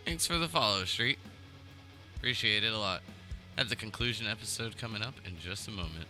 Thanks for the follow, Street. Appreciate it a lot. Have the conclusion episode coming up in just a moment.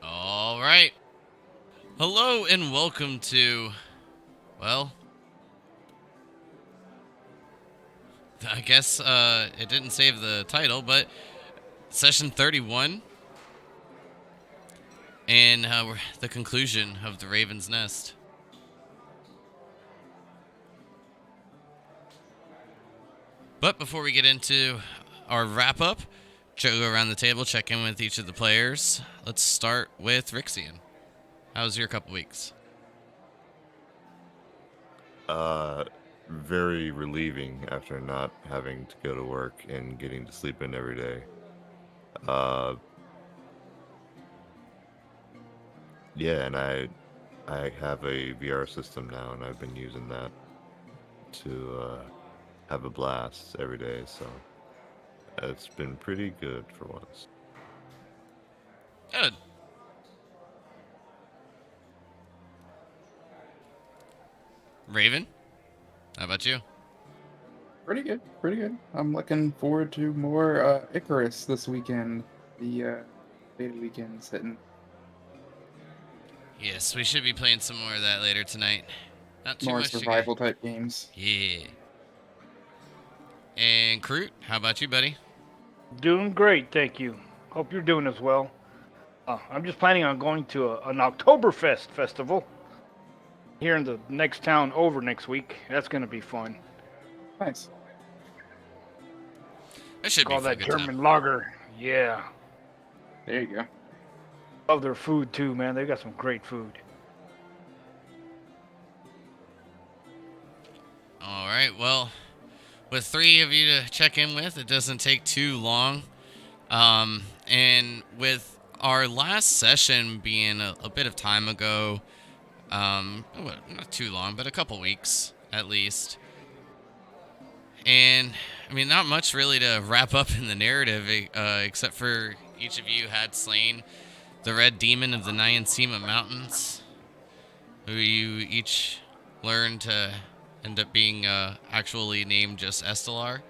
All right. Hello and welcome to, well, I guess it didn't save the title, but session 31 and we're the conclusion of the Raven's Nest. But before we get into our wrap up, go around the table, check in with each of the players. Let's start with Rixian. How was your couple weeks? Very relieving after not having to go to work and getting to sleep in every day. Yeah, and I have a VR system now, and I've been using that to have a blast every day. So it's been pretty good for once. Good. Raven, how about you? Pretty good, pretty good. I'm looking forward to more Icarus this weekend. The beta weekend's hitting. Yes, we should be playing some more of that later tonight. Not too More much to survival type games. Yeah. And Kroot, how about you, buddy? Doing great, thank you. Hope you're doing as well. I'm just planning on going to an Oktoberfest festival here in the next town over next week. That's going to be fun. Nice. That should Call be for a that good German time. lager. Yeah. There you go. Love their food too, man. They got some great food. All right. Well, with 3 of you to check in with, it doesn't take too long. And with our last session being a bit of time ago, well, not too long, but a couple weeks at least. And I mean, not much really to wrap up in the narrative, except for each of you had slain the Red Demon of the Nyansima Mountains, who you each learned to end up being actually named just Estelar.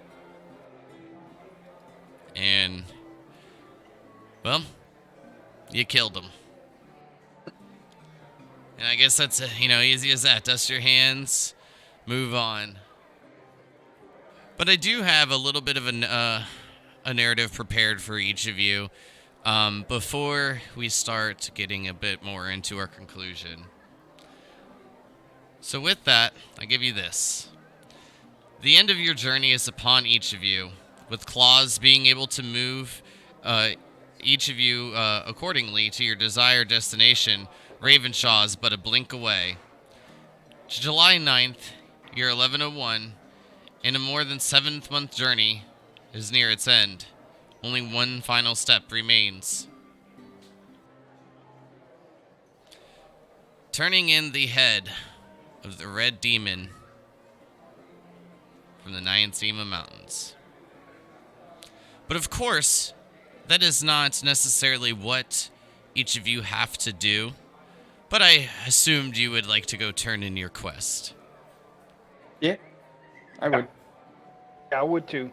And, well, you killed him. And I guess that's, easy as that. Dust your hands, move on. But I do have a little bit of a narrative prepared for each of you before we start getting a bit more into our conclusion. So with that, I give you this. The end of your journey is upon each of you, with claws being able to move each of you accordingly to your desired destination. Ravenshaw is but a blink away. July 9th, year 1101, and a more than 7th-month journey is near its end. Only one final step remains. Turning in the head of the Red Demon from the Nyansima Mountains. But of course, that is not necessarily what each of you have to do. But I assumed you would like to go turn in your quest. Yeah, I would. Yeah, I would too.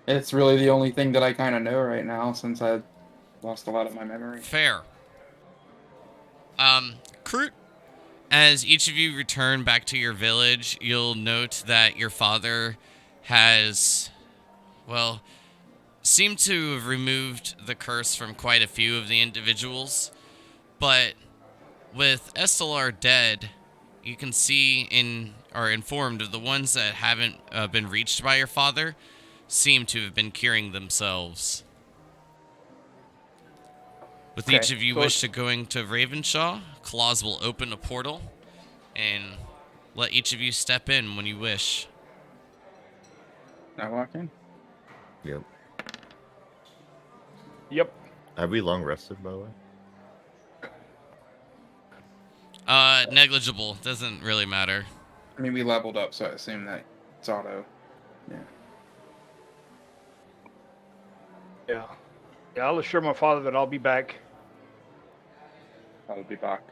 It's really the only thing that I kind of know right now since I lost a lot of my memory. Fair. Kroot, as each of you return back to your village, you'll note that your father has, well, seemed to have removed the curse from quite a few of the individuals. But with Estelar dead, you can see are informed of the ones that haven't been reached by your father seem to have been curing themselves. With Okay, each of you so wish to going to Ravenshaw, Claws will open a portal and let each of you step in when you wish. Now walk in. Yep. Yep. Have we long rested, by the way? Negligible. Doesn't really matter. I mean, we leveled up, so I assume that it's auto. Yeah. Yeah. Yeah, I'll assure my father that I'll be back. I'll be back.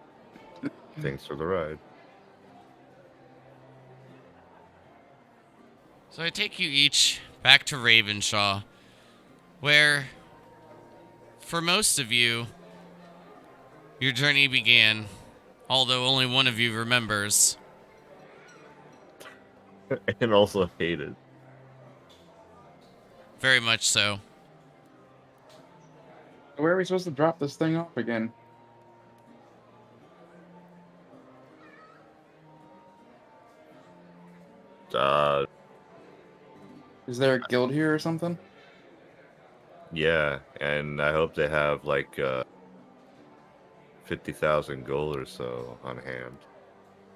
Thanks for the ride. So I take you each back to Ravenshaw, where, for most of you, your journey began, although only one of you remembers. And also hated. Very much so. Where are we supposed to drop this thing off again? Uh, Is there a guild here or something? yeah, and I hope they have like 50,000 gold or so on hand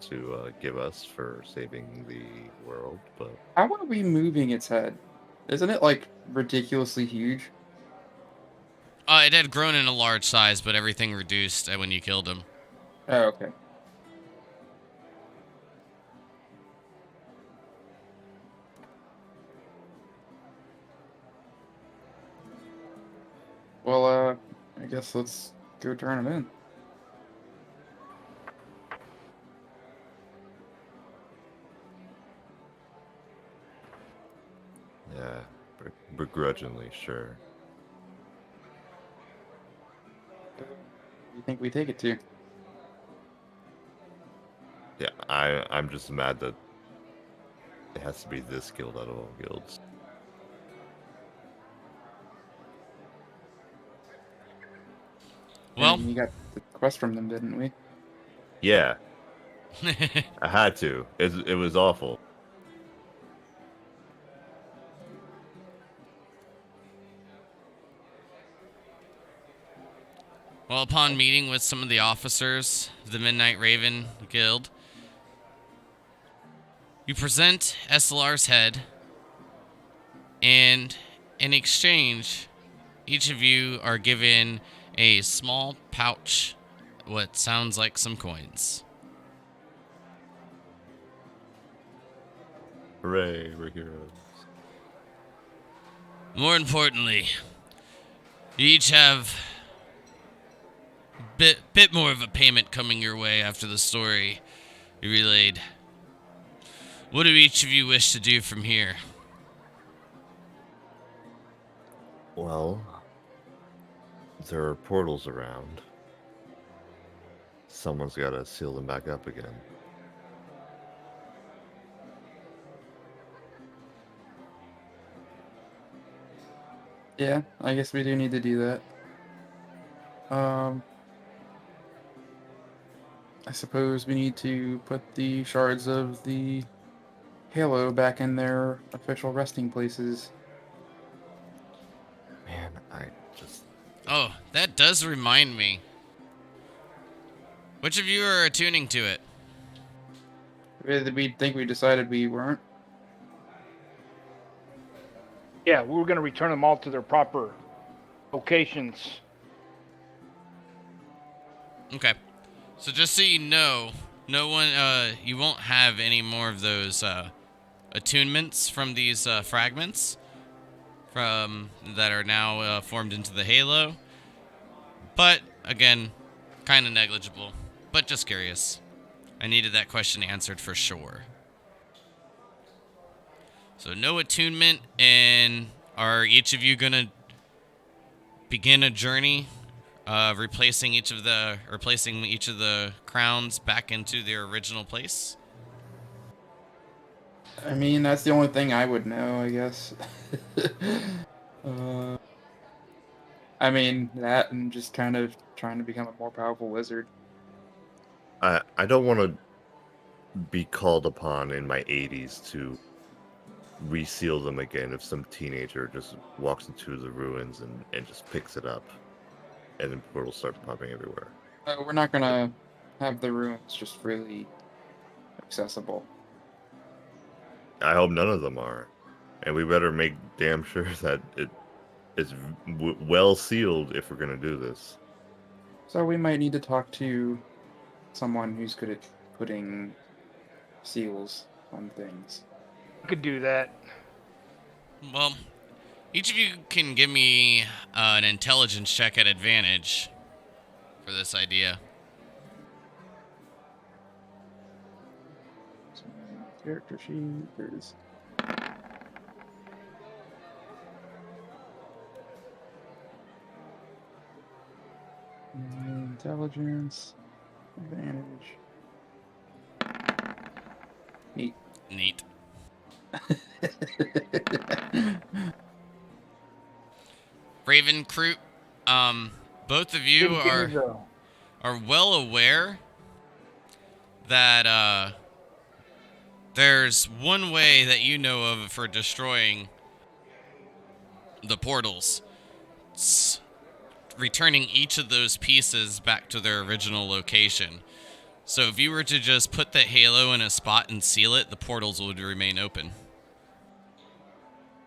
to give us for saving the world. But How are we moving its head? Isn't it like ridiculously huge? It had grown in a large size, but everything reduced when you killed him. Oh, okay. Well, I guess let's go turn him in. yeah, begrudgingly, sure. You think we take it to? Yeah, I'm just mad that it has to be this guild out of all guilds. Well, And we got the quest from them, didn't we? Yeah, I had to. It was awful. well, upon meeting with some of the officers of the Midnight Raven Guild, You present SLR's head, and in exchange, each of you are given a small pouch, what sounds like some coins. Hooray, we're heroes. More importantly, you each have bit more of a payment coming your way after the story you relayed. What do each of you wish to do from here? Well, there are portals around. Someone's got to seal them back up again. Yeah, I guess we do need to do that. I suppose we need to put the shards of the Halo back in their official resting places. Man, I just... Oh, that does remind me. Which of you are attuning to it? We think we decided we weren't. Yeah, we were going to return them all to their proper locations. Okay. So just so you know, no one, you won't have any more of those attunements from these fragments from that are now formed into the Halo. But again, kind of negligible. But just curious. I needed that question answered for sure. So no attunement, and are each of you gonna begin a journey, replacing each of the crowns back into their original place? I mean, that's the only thing I would know, I guess. uh, I mean, that and just kind of trying to become a more powerful wizard. I don't want to be called upon in my 80s to reseal them again if some teenager just walks into the ruins and just picks it up. And then portals start popping everywhere. We're not gonna have the ruins just freely accessible. I hope none of them are. And we better make damn sure that it is well sealed if we're going to do this. So we might need to talk to someone who's good at putting seals on things. We could do that. Well, each of you can give me an intelligence check at advantage for this idea. So, character sheet, there's intelligence, advantage. Neat. Neat. Raven, Kroot, both of you Didn't give me are well aware that there's one way that you know of for destroying the portals. It's returning each of those pieces back to their original location. So if you were to just put the Halo in a spot and seal it, the portals would remain open.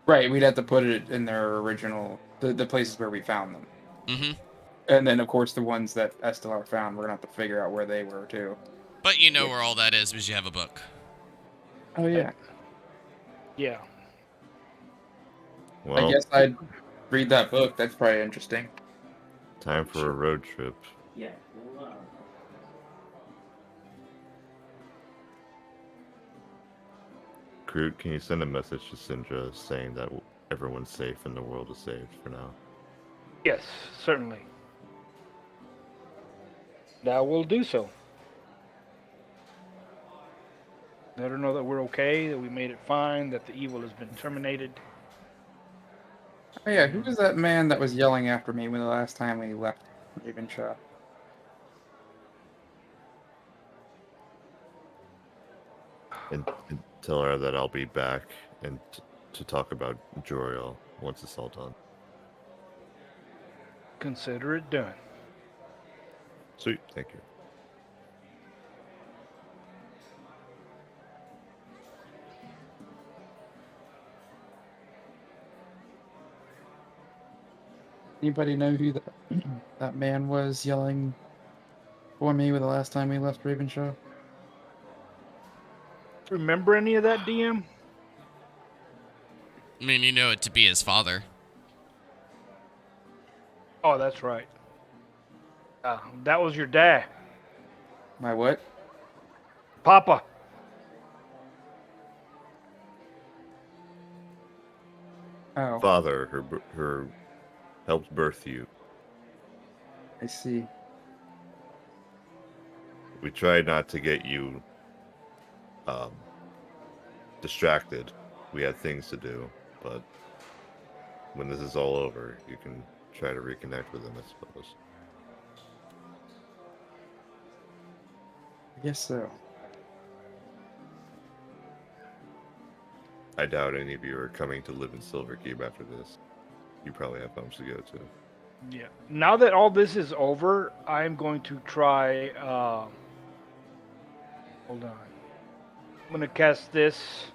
Right, we'd have to put it in their original, the places where we found them. Mm-hmm. And then, of course, the ones that Estelar found, we're going to have to figure out where they were, too. But you know where all that is because you have a book. Oh, yeah. Yeah. Well, I guess I'd read that book. That's probably interesting. time for a road trip. Yeah. Groot, can you send a message to Syndra saying that everyone's safe and the world is saved for now? Yes, certainly. Thou will do so. Let her know that we're okay, that we made it fine, that the evil has been terminated. Oh, yeah, who was that man that was yelling after me when the last time we left Ravenshaw? And tell her that I'll be back and to talk about Joriel once it's all done. Consider it done. Sweet, thank you. Anybody know who that man was yelling for me the last time we left Ravenshaw? Remember any of that, DM? I mean, you know it to be his father. Oh, that's right. That was your dad, My what? Papa. Oh, Father, her helped birth you. I see. We tried not to get you distracted. We had things to do, but when this is all over, you can try to reconnect with him, I suppose. I guess so. I doubt any of you are coming to live in Silverkeep after this. You probably have homes to go to. Yeah. Now that all this is over, I'm going to try. Hold on. I'm gonna cast this.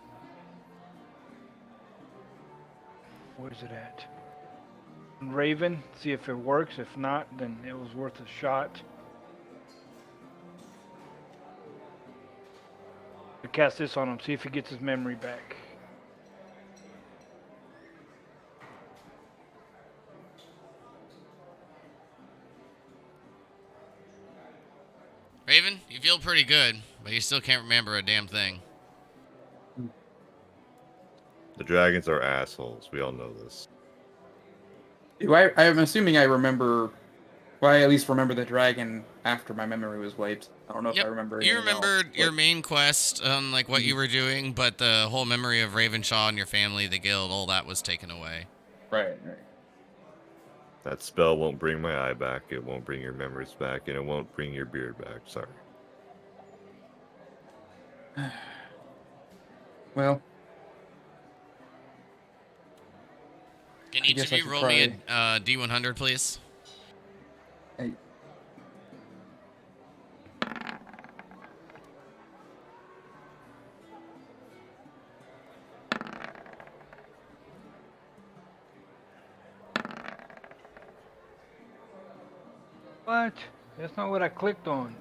Where's it at? Raven. See if it works. If not, then it was worth a shot. I cast this on him. See if he gets his memory back. Raven, you feel pretty good, but you still can't remember a damn thing. The dragons are assholes. We all know this. I'm assuming I remember. Well, I at least remember the dragon after my memory was wiped. I don't know if I remember. You anything else, remembered your but- main quest, like what you were doing, but the whole memory of Ravenshaw and your family, the guild, all that was taken away. Right. That spell won't bring my eye back, it won't bring your memories back, and it won't bring your beard back. Sorry. Well, Can I each guess of I you should roll me a D100, please? hey, What? That's not what I clicked on.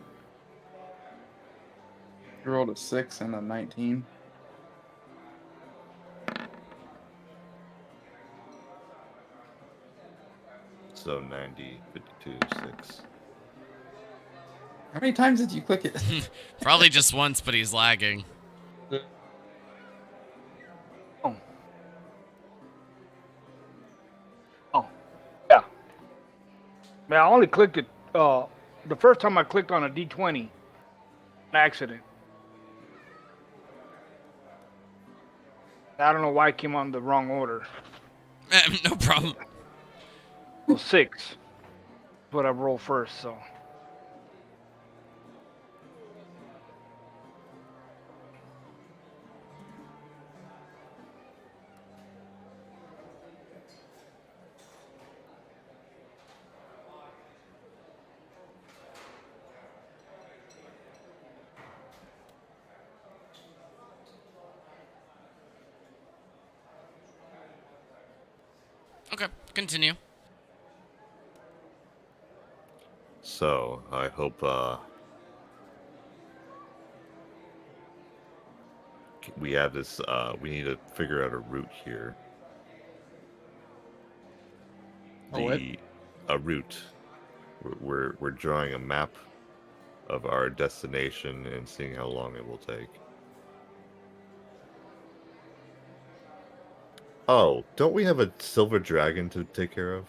you rolled a 6 and a 19. So 90, 52, 6. How many times did you click it? Probably just once, but he's lagging. Oh. Oh. Yeah. Man, I only clicked it. The first time I clicked on a D20, an accident. I don't know why it came on the wrong order. No problem. Well, 6. That's what I rolled first, so. Okay, continue. So, I hope, we have this, we need to figure out a route here. what? A route. We're drawing a map of our destination and seeing how long it will take. Oh, don't we have a silver dragon to take care of?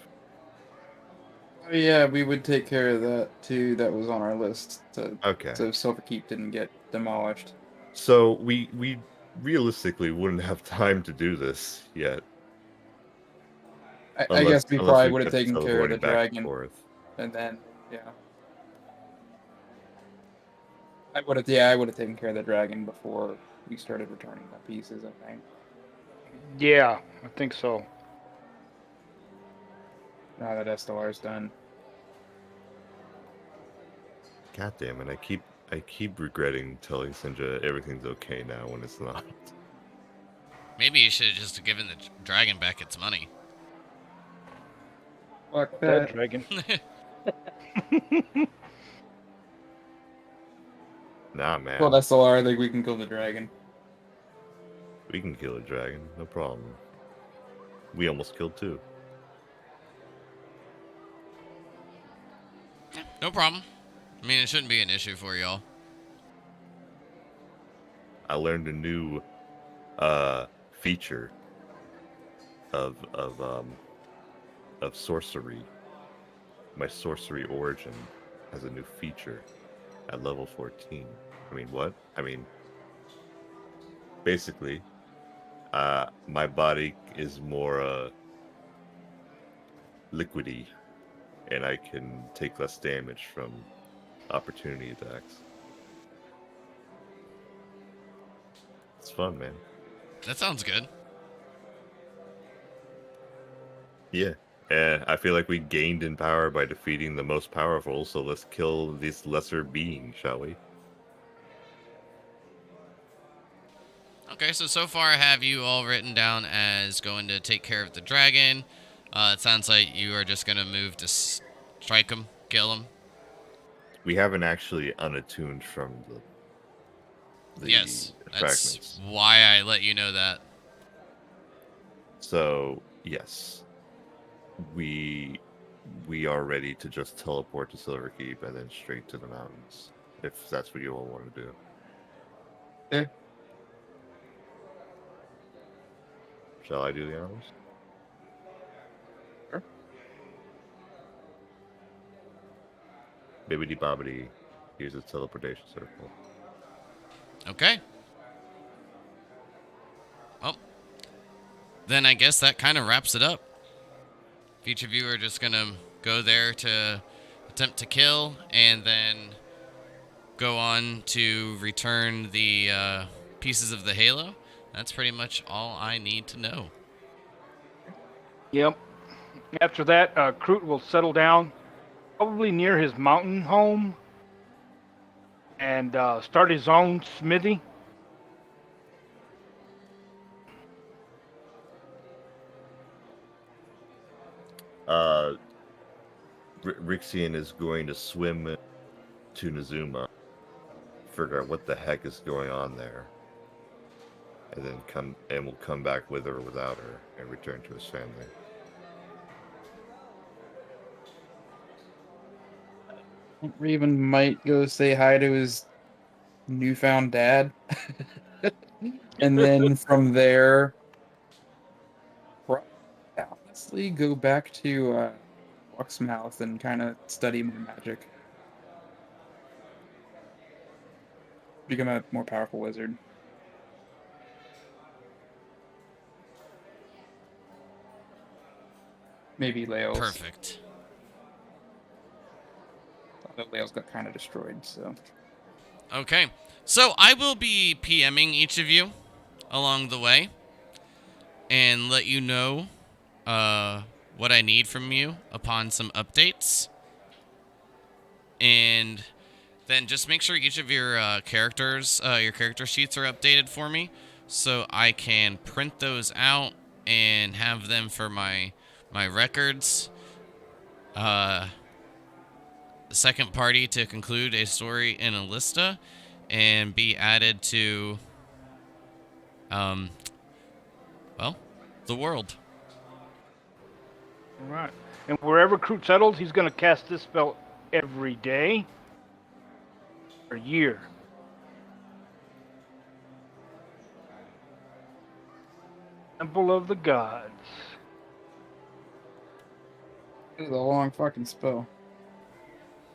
Oh, yeah, we would take care of that too. That was on our list. Okay. So Silverkeep didn't get demolished. So we realistically wouldn't have time to do this yet. I guess we probably would have kept taken care of teleporting the back and dragon, forth. and then I would have taken care of the dragon before we started returning the pieces. I think. Yeah, I think so. Now that SLR's done. God damn it! I keep regretting telling Sinja everything's okay now when it's not. Maybe you should have just given the dragon back its money. Fuck That that. dragon. Nah, man. Well, that's SLR. I think we can kill the dragon. We can kill a dragon, no problem. We almost killed two. No problem. I mean, it shouldn't be an issue for y'all. I learned a new feature of sorcery. My sorcery origin has a new feature at level 14. I mean, what? I mean, basically, my body is more liquidy, and I can take less damage from opportunity attacks. It's fun, man. That sounds good. Yeah. I feel like we gained in power by defeating the most powerful, so let's kill this lesser being, shall we? Okay, so far I have you all written down as going to take care of the dragon. It sounds like you are just going to move to strike him, kill him. We haven't actually unattuned from the Yes, that's fragments. why I let you know that. So, yes. We are ready to just teleport to Silverkeep and then straight to the mountains, if that's what you all want to do. Yeah. Shall I do the honors? Sure. Bibbidi bobbidi, here's a teleportation circle. Okay. Well, then I guess that kind of wraps it up. If each of you are just going to go there to attempt to kill and then go on to return the pieces of the halo, that's pretty much all I need to know. Yep. After that, Kroot will settle down, probably near his mountain home, and start his own smithy. Rixian is going to swim to Nazuma, figure out what the heck is going on there, and then we'll come back with or without her and return to his family. Raven might go say hi to his newfound dad. And then from there, honestly, go back to Luxmouth and kind of study more magic. Become a more powerful wizard. Maybe Leo's. Perfect. Although Leo's got kind of destroyed, so. Okay. So I will be PMing each of you along the way and let you know what I need from you upon some updates. And then just make sure each of your character sheets are updated for me so I can print those out and have them for my records. Second party to conclude a story in Alista and be added to the world. All right. And wherever Kroot settles, he's going to cast this spell every day for a year. Temple of the Gods. This is a long fucking spell.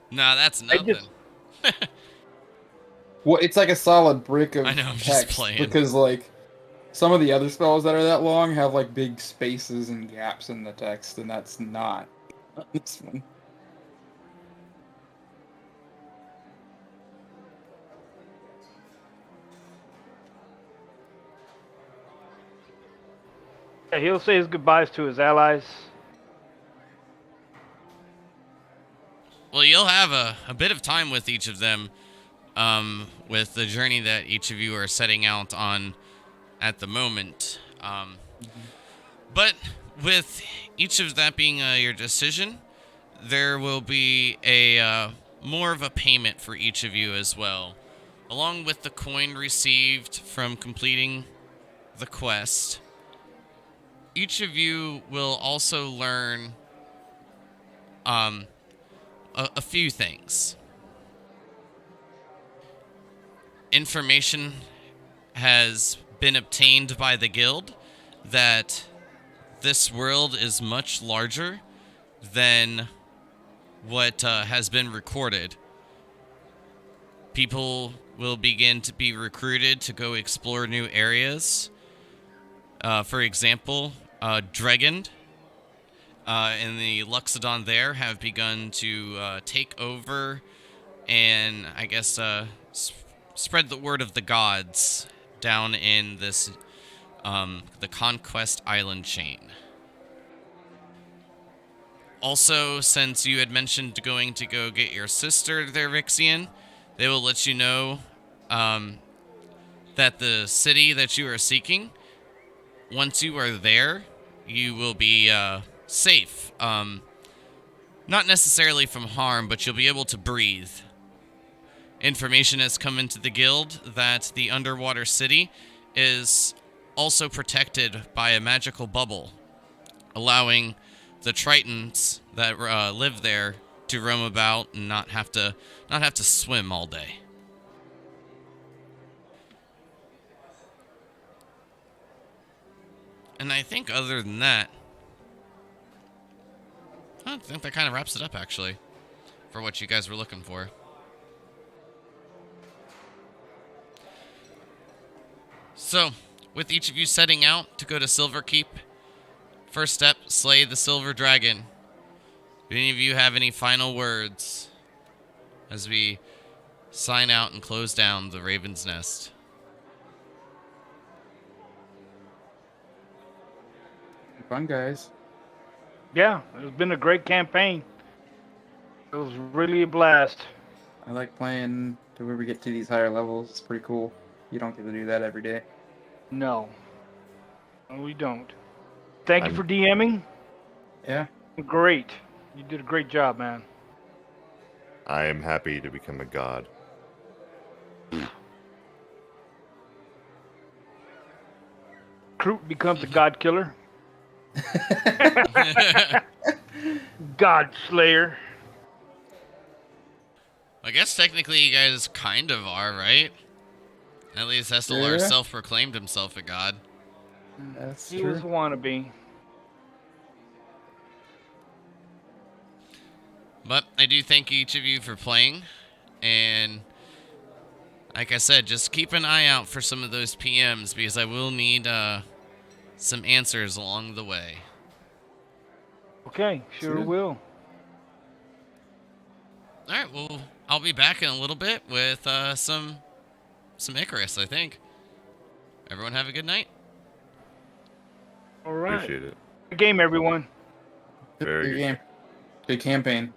Nah, that's I nothing. just- Well, it's like a solid brick of I know, I'm just text playing. because like some of the other spells that are that long have like big spaces and gaps in the text, and that's not this one. Yeah, he'll say his goodbyes to his allies. Well, you'll have a bit of time with each of them with the journey that each of you are setting out on at the moment. But with each of that being your decision, there will be a more of a payment for each of you as well, along with the coin received from completing the quest. Each of you will also learn a few things. Information has been obtained by the guild that this world is much larger than what has been recorded. People will begin to be recruited to go explore new areas. For example, Dregend and the Luxodon there have begun to take over and, I guess, spread the word of the gods down in this, the Conquest Island chain. Also, since you had mentioned going to go get your sister there, Rixian, they will let you know that the city that you are seeking, once you are there, you will be safe. Not necessarily from harm, but you'll be able to breathe. Information has come into the guild that the underwater city is also protected by a magical bubble, allowing the Tritons that live there to roam about and not have to swim all day. And I think other than that, I think that kind of wraps it up, actually, for what you guys were looking for. So, with each of you setting out to go to Silverkeep, first step, slay the silver dragon. Do any of you have any final words as we sign out and close down the Raven's Nest? Fun, guys. Yeah, it's been a great campaign. It was really a blast. I like playing to where we get to these higher levels. It's pretty cool. You don't get to do that every day. No, we don't. Thank you I'm- for DMing. Yeah. Great. You did a great job, man. I am happy to become a god. Kroot becomes a god killer. God Slayer. I guess technically you guys kind of are, right? At least Estelar Yeah. self-proclaimed himself a god. That's He true. was a wannabe. But I do thank each of you for playing, and like I said, just keep an eye out for some of those PMs because I will need some answers along the way. Okay, sure Sure. will. All right, well, I'll be back in a little bit with some Icarus, I think. Everyone have a good night. All right. Appreciate it. Good game, everyone. Very Good good. game. Good campaign.